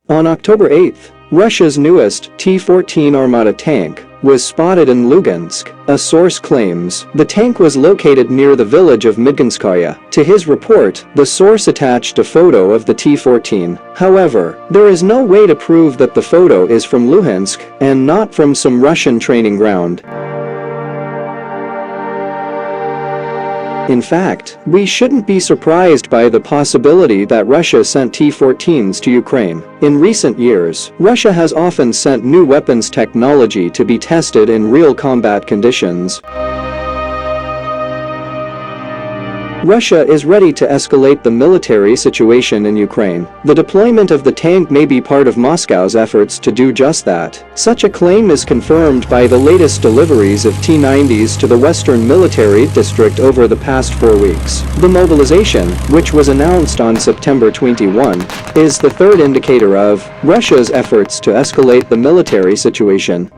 On October 8, Russia's newest T-14 Armata tank was spotted in Lugansk. A source claims the tank was located near the village of Midginskaya. To his report, the source attached a photo of the T-14. However, there is no way to prove that the photo is from Luhansk and not from some Russian training ground. In fact, we shouldn't be surprised by the possibility that Russia sent T-14s to Ukraine. In recent years, Russia has often sent new weapons technology to be tested in real combat conditions. Russia is ready to escalate the military situation in Ukraine. The deployment of the tank may be part of Moscow's efforts to do just that. Such a claim is confirmed by the latest deliveries of T-90s to the Western Military District over the past 4 weeks. The mobilization, which was announced on September 21, is the third indicator of Russia's efforts to escalate the military situation.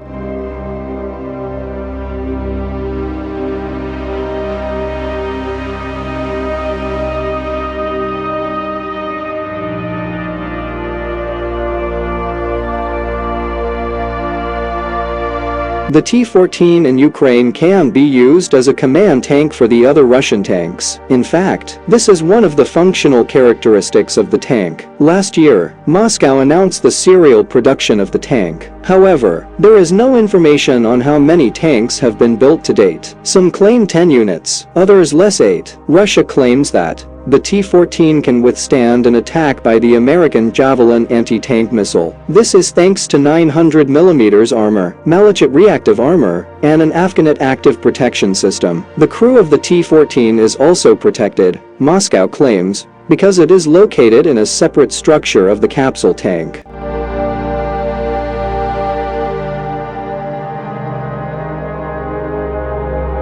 The T-14 in Ukraine can be used as a command tank for the other Russian tanks. In fact, this is one of the functional characteristics of the tank. Last year, Moscow announced the serial production of the tank. However, there is no information on how many tanks have been built to date. Some claim 10 units, others less 8. Russia claims that the T-14 can withstand an attack by the American Javelin anti-tank missile. This is thanks to 900mm armor, Malachit reactive armor, and an Afghanet active protection system. The crew of the T-14 is also protected, Moscow claims, because it is located in a separate structure of the capsule tank.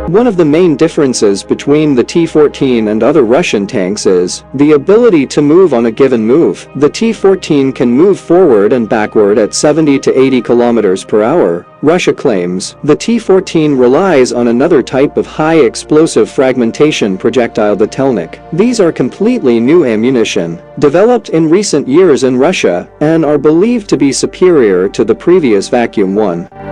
One of the main differences between the T-14 and other Russian tanks is the ability to move on a given move. The T-14 can move forward and backward at 70 to 80 kilometers per hour. Russia claims the T-14 relies on another type of high-explosive fragmentation projectile, the Telnik. These are completely new ammunition, developed in recent years in Russia, and are believed to be superior to the previous Vacuum 1.